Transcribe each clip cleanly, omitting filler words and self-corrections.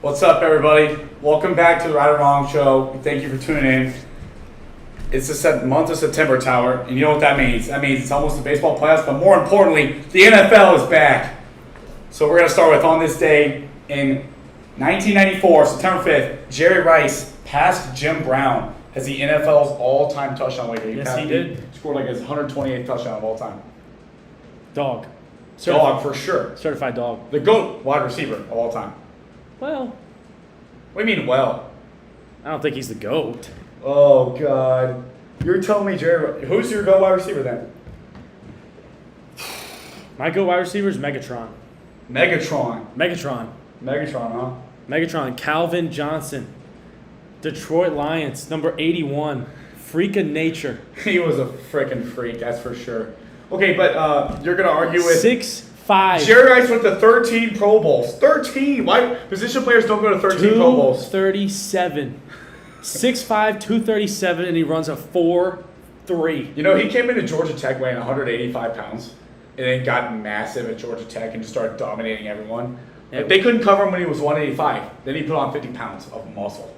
What's up, everybody? Welcome back to the Right or Wrong Show. Thank you for tuning in. It's the month of September, Tower, and you know what that means. That means it's almost the baseball playoffs, but more importantly, the NFL is back. So we're going to start with, on this day in 1994, September 5th, Jerry Rice passed Jim Brown as the NFL's all-time touchdown leader. Yes, he did. He scored like his 128th touchdown of all time. Dog. Dog, for sure. Certified dog. The GOAT wide receiver of all time. Well, What do you mean, well? I don't think he's the GOAT. Oh, God. You're telling me who's your GOAT wide receiver then? My GOAT wide receiver is Megatron. Megatron, huh? Megatron. Calvin Johnson. Detroit Lions, number 81. Freak of nature. He was a freaking freak, that's for sure. Okay, but you're going to argue with 6'5". Jerry Rice went to 13 Pro Bowls. 13! Why? Position players don't go to 13 Pro Bowls. 237. 6'5", 237, and he runs a 4.3. You know, he came into Georgia Tech weighing 185 pounds and then got massive at Georgia Tech and just started dominating everyone. Yeah. They couldn't cover him when he was 185. Then he put on 50 pounds of muscle.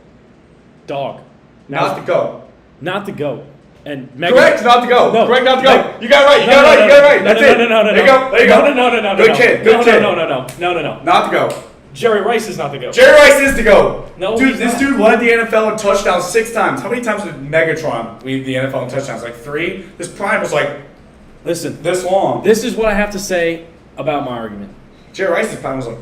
Dog. Not the GOAT. Not the GOAT. And Correct, not to go. No. Correct, not to go. You got it right. You got it right. That's it. No. There you go. There you go. No. Good kid. Good kid. No. Not to go. Jerry Rice is not the GOAT. Jerry Rice is to go. No, dude, he's this not. dude led the NFL in touchdowns 6 times. How many times did Megatron lead the NFL in touchdowns? Like 3? His prime was like Listen, this long. this is what I have to say about my argument. Jerry Rice's prime was like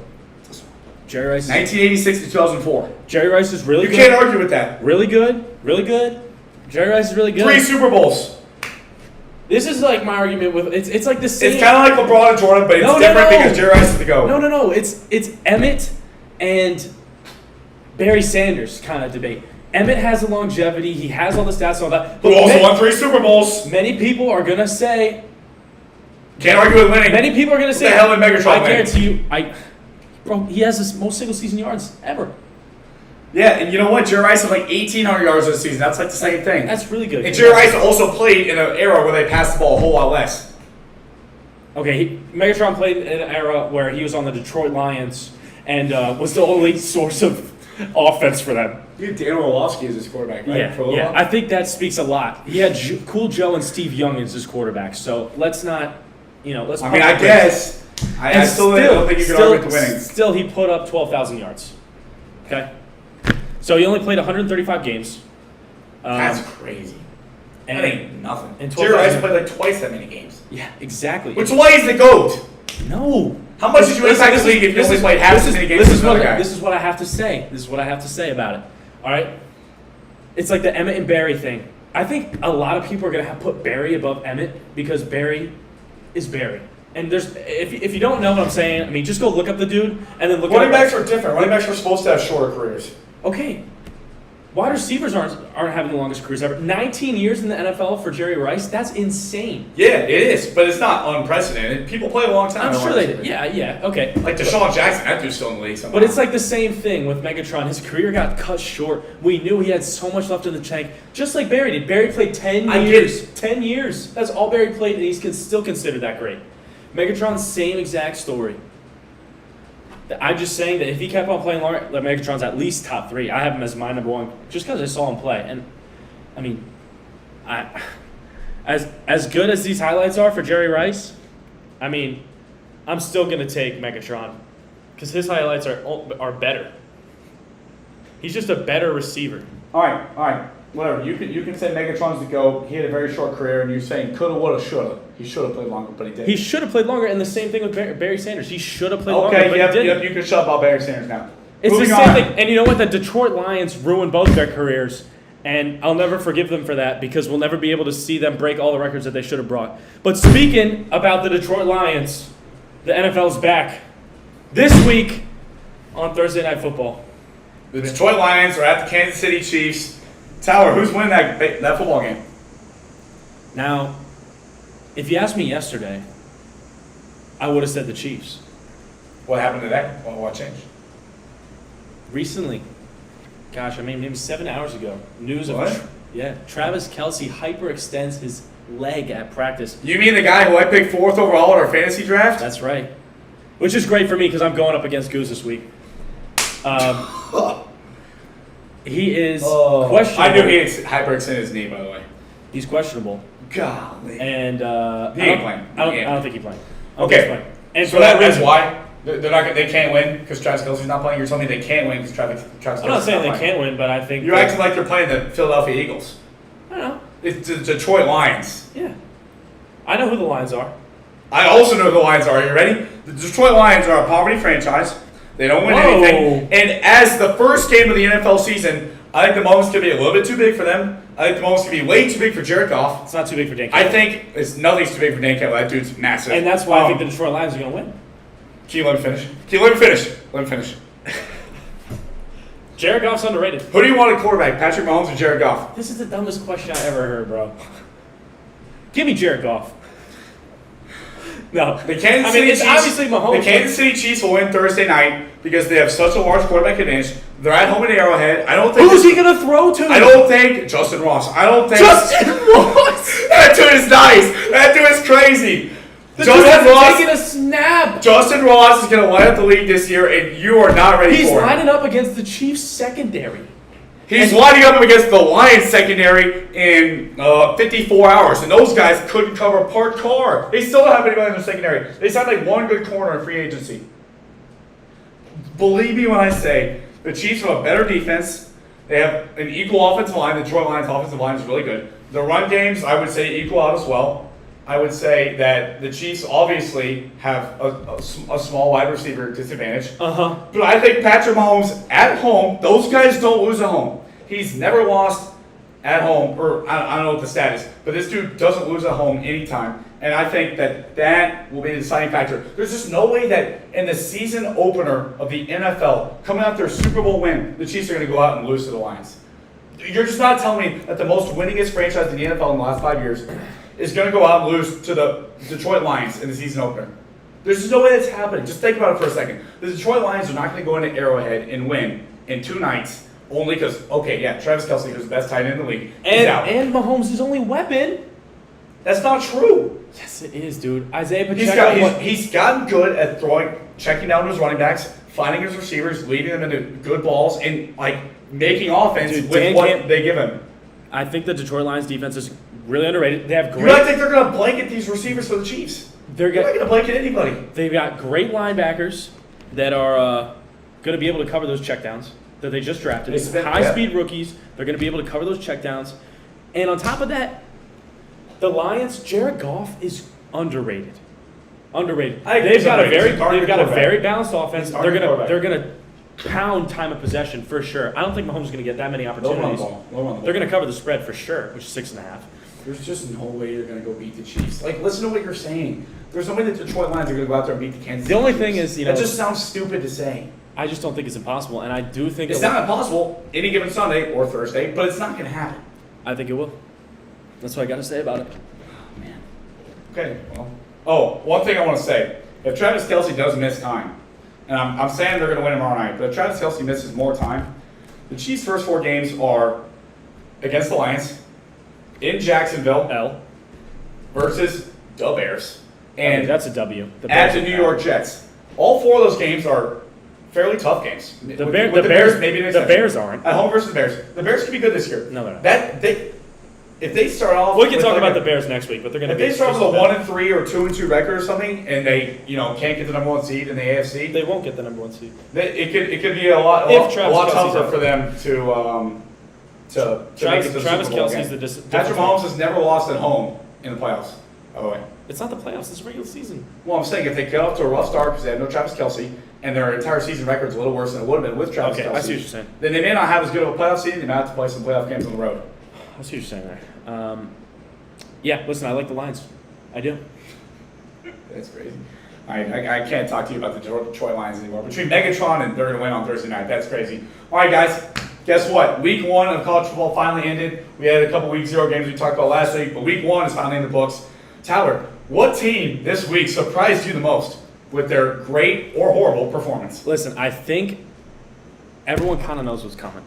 this long. Jerry Rice. 1986 to 2004. Jerry Rice is really You good. can't argue with that. Really good. Jerry Rice is really good. 3 Super Bowls. This is like my argument with it's like the same. It's kind of like LeBron and Jordan, but it's different because Jerry Rice is the GOAT. No. It's Emmett and Barry Sanders kind of debate. Emmett has the longevity. He has all the stats and all that. Who also won 3 Super Bowls. Many people are gonna say. Can't argue with winning. Many people are gonna say. What the hell did Megatron I win? guarantee you, bro, he has the most single season yards ever. Yeah, and you know what? Jerry Rice had like 1,800 yards this season. That's like the same thing. That's really good. And Jerry Rice also played in an era where they passed the ball a whole lot less. Okay, Megatron played in an era where he was on the Detroit Lions and was the only source of offense for them. You had Dan Orlovsky as his quarterback, right? Yeah. I think that speaks a lot. He had Cool Joe and Steve Young as his quarterbacks, so let's not, let's. I mean, I guess. I still don't think you can argue with the winning. Still, he put up 12,000 yards. Okay? So he only played 135 games. That's crazy. That ain't nothing. And Jerry Rice played like twice that many games. Yeah, exactly. Which is why he's the GOAT. No. How much did you impact the league if you only played half as many games as another guy? This is what I have to say. This is what I have to say about it. All right? It's like the Emmett and Barry thing. I think a lot of people are going to put Barry above Emmett because Barry is Barry. And if you don't know what I'm saying, I mean, just go look up the dude and then look at Running backs are different. Running backs are supposed to have shorter careers. Okay. Wide receivers aren't having the longest careers ever. 19 years in the NFL for Jerry Rice, that's insane. Yeah, it is, but it's not unprecedented. People play a long time. I'm sure they did. Yeah, okay. Like Deshaun Jackson, that dude's still in the league somehow. But it's like the same thing with Megatron. His career got cut short. We knew he had so much left in the tank, just like Barry did. Barry played 10 years. 10 years. That's all Barry played, and he's still considered that great. Megatron's same exact story. I'm just saying that if he kept on playing longer, Megatron's at least top 3. I have him as my number 1 just because I saw him play. And, I mean, as good as these highlights are for Jerry Rice, I mean, I'm still going to take Megatron because his highlights are better. He's just a better receiver. All right. Whatever. You can say Megatron's the GOAT. He had a very short career, and you're saying coulda, woulda, shoulda. He should have played longer, but he didn't. He should have played longer, and the same thing with Barry Sanders. He should have played longer, but he didn't. Yep, you can shut up about Barry Sanders now. It's Moving the same on. thing. And you know what? The Detroit Lions ruined both their careers, and I'll never forgive them for that because we'll never be able to see them break all the records that they should have brought. But speaking about the Detroit Lions, the NFL's back this week on Thursday Night Football. The Detroit Lions are at the Kansas City Chiefs. Tower, who's winning that football game? Now, if you asked me yesterday, I would have said the Chiefs. What happened today? What changed? Recently, gosh, I mean, maybe 7 hours ago, news What? of Travis Kelce hyperextends his leg at practice. You mean the guy who I picked 4th overall in our fantasy draft? That's right. Which is great for me because I'm going up against Goose this week. He is I questionable. knew he had hyperextended his knee, by the way. He's questionable. Golly. And He ain't playing. I don't think he's playing. Okay. And So for that that's reason, why they're not. They can't win because Travis Kelce's not playing. You're telling me they can't win because Travis Kelce's I'm not saying not they playing. can't win, but I think You're acting like they're playing the Philadelphia Eagles. I don't know. It's the Detroit Lions. Yeah, I know who the Lions are. I also know who the Lions are. You ready? The Detroit Lions are a poverty franchise. They don't win Whoa. anything. And as the first game of the NFL season, I think the moment's going to be a little bit too big for them. I think the moment's going to be way too big for Jared Goff. It's not too big for Dan I Campbell. think nothing's too big for Dan Campbell. That dude's massive. And that's why I think the Detroit Lions are going to win. Can you let me finish? Can you let me finish? Let me finish. Jared Goff's underrated. Who do you want at quarterback, Patrick Mahomes or Jared Goff? This is the dumbest question I ever heard, bro. Give me Jared Goff. No, The Kansas I mean, City it's Chiefs, obviously Mahomes. The Kansas City Chiefs will win Thursday night because they have such a large quarterback advantage. They're at home in Arrowhead. I don't think. Who's he going to throw to? I don't think Justin Ross. I don't think Justin Ross. That dude is nice. That dude is crazy. The dude hasn't taken a snap. Justin Ross is going to light up the league this year, and you are not ready He's for it. lining up against the Chiefs secondary. He's lining up against the Lions secondary in 54 hours, and those guys couldn't cover Part Carr. They still don't have anybody in their secondary. They signed like one good corner in free agency. Believe me when I say the Chiefs have a better defense. They have an equal offensive line. The Detroit Lions' offensive line is really good. The run games, I would say, equal out as well. I would say that the Chiefs obviously have a small wide receiver disadvantage. But I think Patrick Mahomes at home, those guys don't lose at home. He's never lost at home, or I don't know what the stat is, but this dude doesn't lose at home anytime. And I think that will be the deciding factor. There's just no way that in the season opener of the NFL, coming out their Super Bowl win, the Chiefs are going to go out and lose to the Lions. You're just not telling me that the most winningest franchise in the NFL in the last 5 years is going to go out and lose to the Detroit Lions in the season opener. There's just no way that's happening. Just think about it for a second. The Detroit Lions are not going to go into Arrowhead and win in 2 nights only because, Travis Kelce, who's the best tight end in the league, is out. And Mahomes' his only weapon. That's not true. Yes, it is, dude. Isaiah Pacheco. He's gotten good at checking down his running backs, finding his receivers, leading them into good balls, and making offense with what they give him. I think the Detroit Lions defense is really underrated. They have great. You don't think they're going to blanket these receivers for the Chiefs? They're not going to blanket anybody. They've got great linebackers that are going to be able to cover those checkdowns that they just drafted. High-speed rookies. They're going to be able to cover those checkdowns. And on top of that, the Lions, Jared Goff is underrated. They've got a very balanced offense. They're gonna pound time of possession for sure. I don't think Mahomes is gonna get that many opportunities. They're gonna cover the spread for sure, which is 6.5. There's just no way they're gonna go beat the Chiefs. Listen to what you're saying. There's no way the Detroit Lions are gonna go out there and beat the Kansas City. The only Chiefs. thing is, that just sounds stupid to say. I just don't think it's impossible, and I do think it's not impossible any given Sunday or Thursday, but it's not gonna happen. I think it will. That's what I got to say about it. Oh, man. Okay. Well. One thing I want to say: if Travis Kelce does miss time, and I'm saying they're going to win tomorrow night, but if Travis Kelce misses more time, the Chiefs' first 4 games are against the Lions, in Jacksonville, versus the Bears, and that's a W. At the New York Jets. All 4 of those games are fairly tough games. The Bears aren't at home versus the Bears. The Bears could be good this year. No, they're not. If they start off, we can talk about the Bears next week, but they're going to be. If they start with a 1-3 or 2-2 record or something, and they can't get the number 1 seed in the AFC, they won't get the number 1 seed. It could be a lot tougher for them to make it to the Travis Super Bowl Kelce's again. Patrick Mahomes has never lost at home in the playoffs. By the way, it's not the playoffs; it's regular season. Well, I'm saying if they get off to a rough start because they have no Travis Kelce and their entire season record's a little worse than it would have been with Travis Kelce. I see what you're saying. Then they may not have as good of a playoff season. They might have to play some playoff games on the road. I see what you're saying there. Yeah, listen, I like the Lions. I do. That's crazy. I can't talk to you about the Detroit Lions anymore. Between Megatron and they're going to win on Thursday night. That's crazy. All right, guys. Guess what? Week 1 of college football finally ended. We had a couple Week 0 games we talked about last week, but Week 1 is finally in the books. Tyler, what team this week surprised you the most with their great or horrible performance? Listen, I think everyone kind of knows what's coming.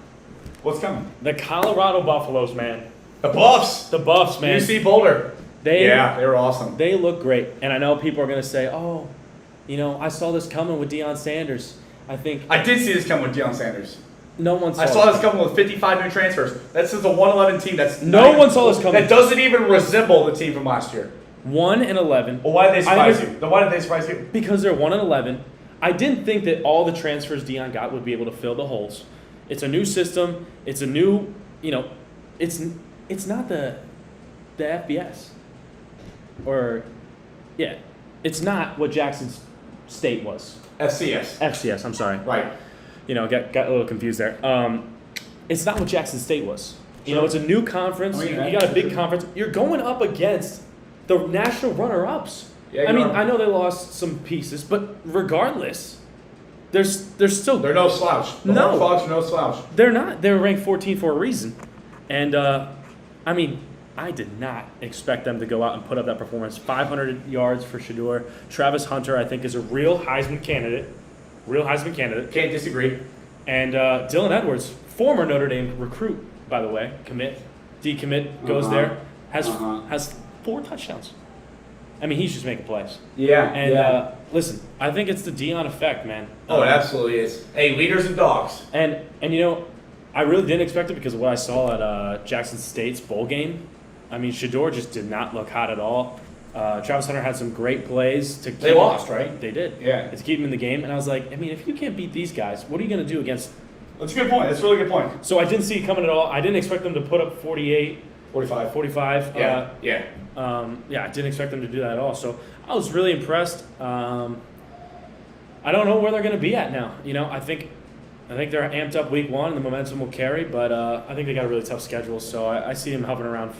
What's coming? The Colorado Buffaloes, man. The Buffs. The Buffs, man. UC Boulder. They were awesome. They look great. And I know people are going to say, I saw this coming with Deion Sanders. I think I did see this coming with Deion Sanders. no one saw I saw this coming with 55 new transfers. This is a 111 team that's No one saw this coming. That doesn't even resemble the team from last year. 1-11. Well, why did they surprise you? Then why did they surprise you? Because they're 1-11. I didn't think that all the transfers Deion got would be able to fill the holes. It's a new system. It's a new, it's not the FBS. It's not what Jackson State was. FCS. FCS, I'm sorry. Right. Got a little confused there. It's not what Jackson State was. It's a new conference. You got a big conference. You're going up against the national runner-ups. Yeah, I know they lost some pieces, but regardless, they're still. They're no slouch. The No. Horned Frogs are no slouch. They're not. They're ranked 14 for a reason, and I did not expect them to go out and put up that performance. 500 yards for Shedeur. Travis Hunter, I think, is a real Heisman candidate. Can't disagree. And Dylan Edwards, former Notre Dame recruit, by the way, decommit, goes there, has 4 touchdowns. I mean, he's just making plays. Yeah. And listen, I think it's the Deion effect, man. Oh, it absolutely is. Hey, leaders and dogs. And I really didn't expect it because of what I saw at Jackson State's bowl game. I mean, Shedeur just did not look hot at all. Travis Hunter had some great plays to keep They lost, right? They did. Yeah. To keep him in the game. And I was like, if you can't beat these guys, what are you going to do against? That's a good point. That's a really good point. So I didn't see it coming at all. I didn't expect them to put up 48, 45. Yeah. I didn't expect them to do that at all. So I was really impressed. I don't know where they're going to be at now. I think they're amped up week 1 and the momentum will carry, but I think they got a really tough schedule. So I see them hovering around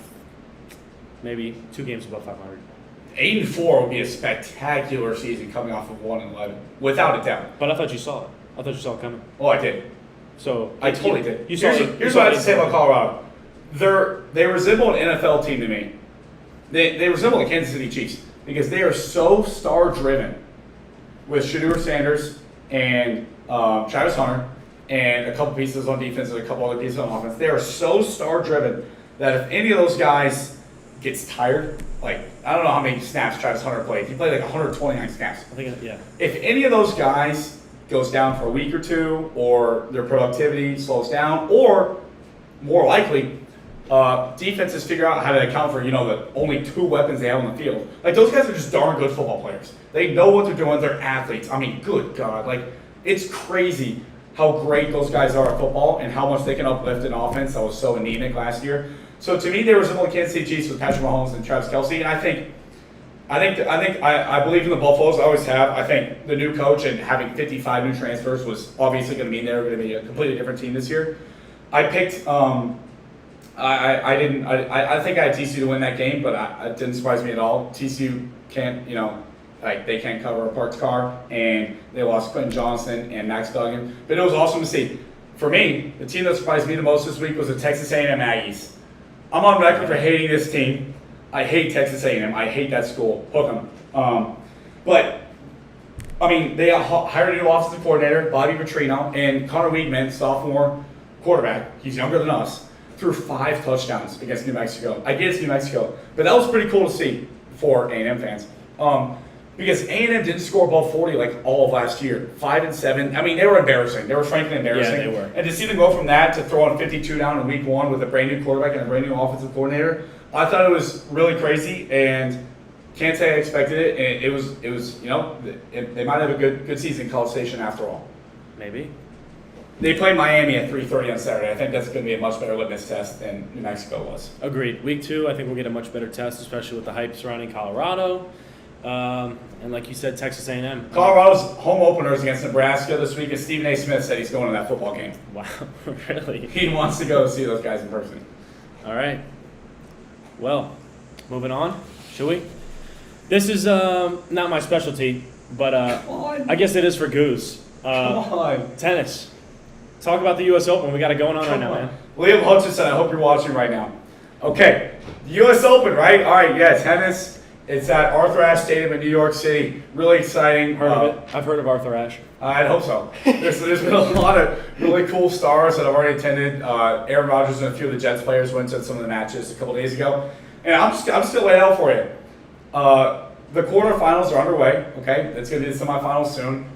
maybe 2 games above 500. 8-4 would be a spectacular season coming off of 1-11, without a doubt. But I thought you saw it. I thought you saw it coming. Oh, I did. So I totally did. Here's what I have to say about 8-4. Colorado. They resemble an NFL team to me. They resemble the Kansas City Chiefs because they are so star-driven with Shedeur Sanders and Travis Hunter and a couple pieces on defense and a couple other pieces on offense. They are so star-driven that if any of those guys gets tired, I don't know how many snaps Travis Hunter played. He played 129 snaps. I think, yeah. If any of those guys goes down for a week or 2, or their productivity slows down, or more likely, defenses figure out how to account for the only 2 weapons they have on the field. Those guys are just darn good football players. They know what they're doing. They're athletes. I mean, good God, it's crazy how great those guys are at football and how much they can uplift an offense that was so anemic last year. So to me, they resemble the Kansas City Chiefs with Patrick Mahomes and Travis Kelce, and I believe in the Buffaloes. I always have. I think the new coach and having 55 new transfers was obviously going to mean they're going to be a completely different team this year. I picked. I think I had TCU to win that game, but it didn't surprise me at all. TCU can't, they can't cover a parked car, and they lost Quentin Johnson and Max Duggan. But it was awesome to see. For me, the team that surprised me the most this week was the Texas A&M Aggies. I'm on record for hating this team. I hate Texas A&M. I hate that school. Hook 'em. But they hired a new offensive coordinator, Bobby Petrino, and Connor Weidman, sophomore quarterback. He's younger than us. Threw 5 touchdowns against New Mexico. I get it's New Mexico, but that was pretty cool to see for A&M fans. Because A&M didn't score above 40 all of last year. 5-7. They were embarrassing. They were frankly embarrassing. Yeah, they were. And to see them go from that to throwing 52 down in week 1 with a brand new quarterback and a brand new offensive coordinator, I thought it was really crazy, and can't say I expected it. And it was they might have a good season in College Station after all. Maybe. They played Miami at 3:30 on Saturday. I think that's going to be a much better litmus test than New Mexico was. Agreed. Week 2, I think we'll get a much better test, especially with the hype surrounding Colorado. And like you said, Texas A&M. Colorado's home openers against Nebraska this week, and Stephen A. Smith said he's going to that football game. Wow, really? He wants to go see those guys in person. All right. Well, moving on, shall we? This is not my specialty, but I guess it is for Goose. Come on. Tennis. Talk about the U.S. Open. We got it going on right now, man. Liam Hutchinson, I hope you're watching right now. Okay, the U.S. Open, right? All right, yeah, tennis. It's at Arthur Ashe Stadium in New York City. Really exciting. Heard of it? I've heard of Arthur Ashe. I'd hope so. There's been a lot of really cool stars that I've already attended. Aaron Rodgers and a few of the Jets players went to some of the matches a couple days ago. And I'm still laying out for you. The quarterfinals are underway, okay? It's going to be the semifinals soon.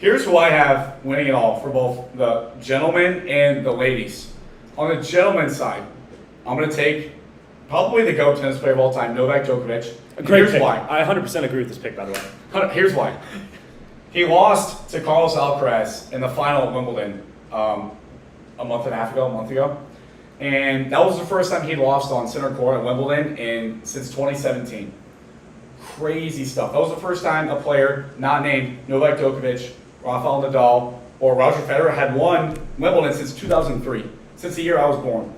Here's who I have winning it all for both the gentlemen and the ladies. On the gentlemen's side, I'm going to take probably the GOAT tennis player of all time, Novak Djokovic. And Great here's pick. why. I 100% agree with this pick, by the way. Here's why. He lost to Carlos Alcaraz in the final at Wimbledon a month ago. And that was the first time he'd lost on center court at Wimbledon since 2017. Crazy stuff. That was the first time a player not named Novak Djokovic, Rafael Nadal, or Roger Federer had won Wimbledon since 2003, since the year I was born.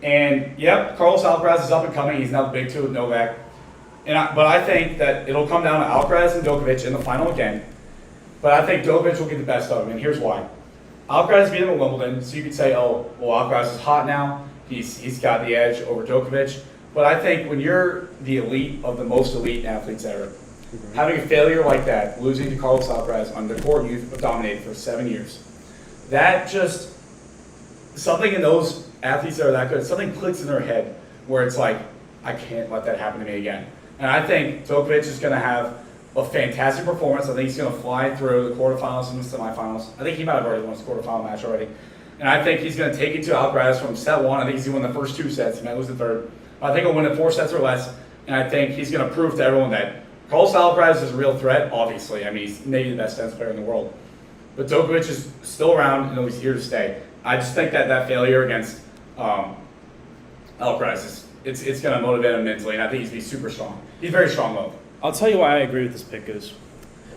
And yep, Carlos Alcaraz is up and coming. He's now the big two with Novak. But I think that it'll come down to Alcaraz and Djokovic in the final again. But I think Djokovic will get the best of him, and here's why. Alcaraz beat him at Wimbledon, so you could say, oh, well, Alcaraz is hot now. He's got the edge over Djokovic. But I think when you're the elite of the most elite athletes ever, having a failure like that, losing to Carlos Alcaraz on the court you've dominated for 7 years, that just, something in those athletes that are that good, something clicks in their head where it's like, I can't let that happen to me again. And I think Djokovic is going to have a fantastic performance. I think he's going to fly through the quarterfinals and the semifinals. I think he might have already won his quarterfinal match already. And I think he's going to take it to Alcaraz from set one. I think he's going to win the first 2 sets. He might lose the third. I think he'll win it 4 sets or less. And I think he's going to prove to everyone that Carlos Alcaraz is a real threat, obviously. I mean, he's maybe the best tennis player in the world. But Djokovic is still around and he's here to stay. I just think that failure against Alcaraz it's going to motivate him mentally, and I think he's going to be super strong. He's very strong-willed. I'll tell you why I agree with this pick is,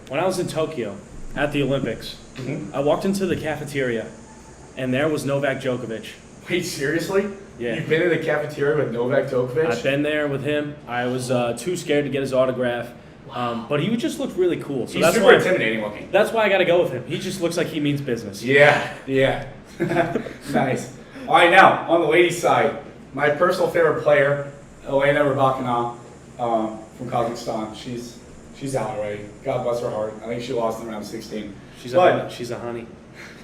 when I was in Tokyo at the Olympics, I walked into the cafeteria, and there was Novak Djokovic. Wait, seriously? Yeah. You've been in the cafeteria with Novak Djokovic? I've been there with him. I was too scared to get his autograph, but he just looked really cool. So He's that's super why, intimidating looking. That's why I got to go with him. He just looks like he means business. Yeah. Nice. All right, now, on the ladies' side, my personal favorite player, Elena Rybakina from Kazakhstan. She's out already. God bless her heart. I think she lost in round 16. She's a honey.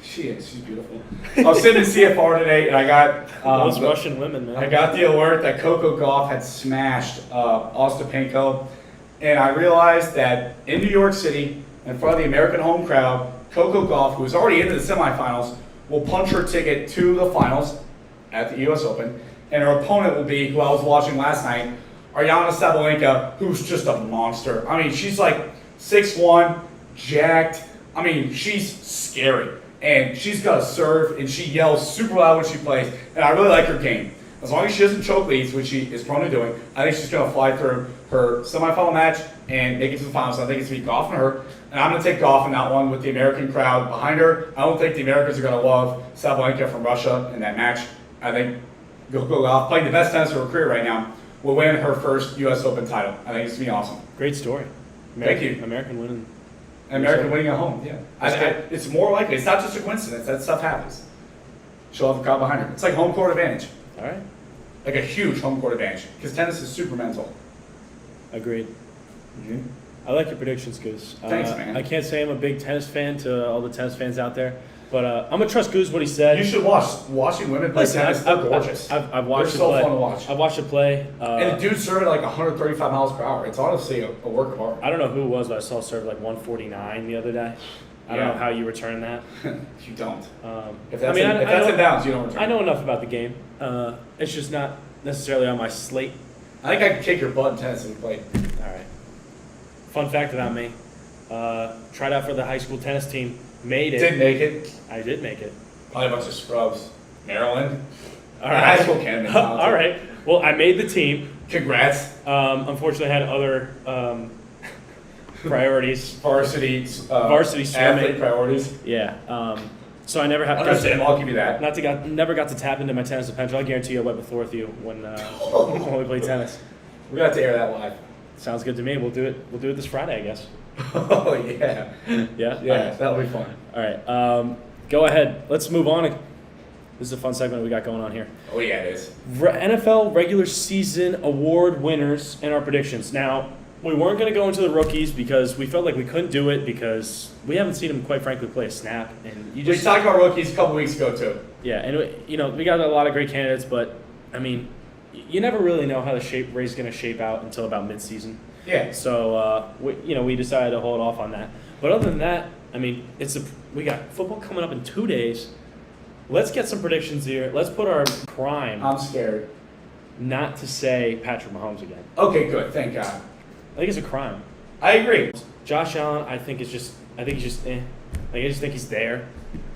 She is. She's beautiful. I was sitting in CFR today, and I got those Russian women, man. I got the alert that Coco Gauff had smashed Ostapenko, and I realized that in New York City, in front of the American home crowd, Coco Gauff, who's already into the semifinals, will punch her ticket to the finals at the U.S. Open, and her opponent will be, who I was watching last night, Aryna Sabalenka, who's just a monster. I mean, she's like 6'1", jacked. I mean, she's scary. And she's got a serve, and she yells super loud when she plays. And I really like her game. As long as she doesn't choke leads, which she is prone to doing, I think she's going to fly through her semifinal match and make it to the finals. So I think it's going to be Gauff and her. And I'm going to take Gauff in that one with the American crowd behind her. I don't think the Americans are going to love Sabalenka from Russia in that match. I think Coco Gauff, playing the best tennis of her career right now, will win her first U.S. Open title. I think it's going to be awesome. Great story. Thank you. American winning. American winning at home, yeah. It's more likely. It's not just a coincidence. That stuff happens. She'll have the crowd behind her. It's like home court advantage. All right. Like a huge home court advantage. Because tennis is super mental. Agreed. I like your predictions, Goose. Thanks, man. I can't say I'm a big tennis fan to all the tennis fans out there, but I'm going to trust Goose what he said. You should watch. Watching women play tennis, they're gorgeous. I've watched They're so play. fun to watch. I've watched it play. And the dude served at like 135 miles per hour. It's honestly a work of art. I don't know who it was, but I saw serve like 149 the other day. I don't know how you return that. You don't. If I that's, mean, if that's in bounds, you don't return. I know enough about the game. It's just not necessarily on my slate. I think I could kick your butt in tennis if you played. All right. Fun fact about me. Tried out for the high school tennis team. Made it. Didn't make it. I did make it. Probably a bunch of scrubs. Maryland. All right. High school candidates. All right. Well, I made the team. Congrats. Unfortunately, I had other priorities. Varsity swimming. athlete priorities. Yeah. So I never Understandable, I'll give you that. never got to tap into my tennis potential. I guarantee you I went before with you when we played tennis. We're gonna have to air that live. Sounds good to me. We'll do it this Friday, I guess. Oh yeah. Yeah? Yeah, that'll be fun. All right. Go ahead. Let's move on. This is a fun segment we got going on here. Oh yeah, it is. NFL regular season award winners and our predictions. Now, we weren't going to go into the rookies because we felt like we couldn't do it because we haven't seen them, quite frankly, play a snap. And We talked about rookies a couple weeks ago too. Yeah, and we got a lot of great candidates, but I mean, you never really know how the race is going to shape out until about mid-season. Yeah. So we decided to hold off on that. But other than that, I mean, we got football coming up in 2 days. Let's get some predictions here. Let's put our prime. I'm scared. Not to say Patrick Mahomes again. Okay, good. Thank God. I think it's a crime. I agree. Josh Allen, I think he's just eh. Like, I just think he's there.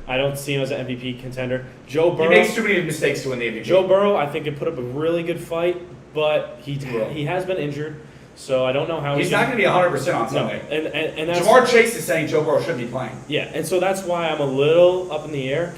I don't see him as an MVP contender. Joe Burrow. He makes too many mistakes to win the MVP. Joe Burrow, I think, can put up a really good fight, but he has been injured, so I don't know how he's not going to be 100% on Sunday. No, and that's Jamar Chase is saying Joe Burrow shouldn't be playing. Yeah, and so that's why I'm a little up in the air because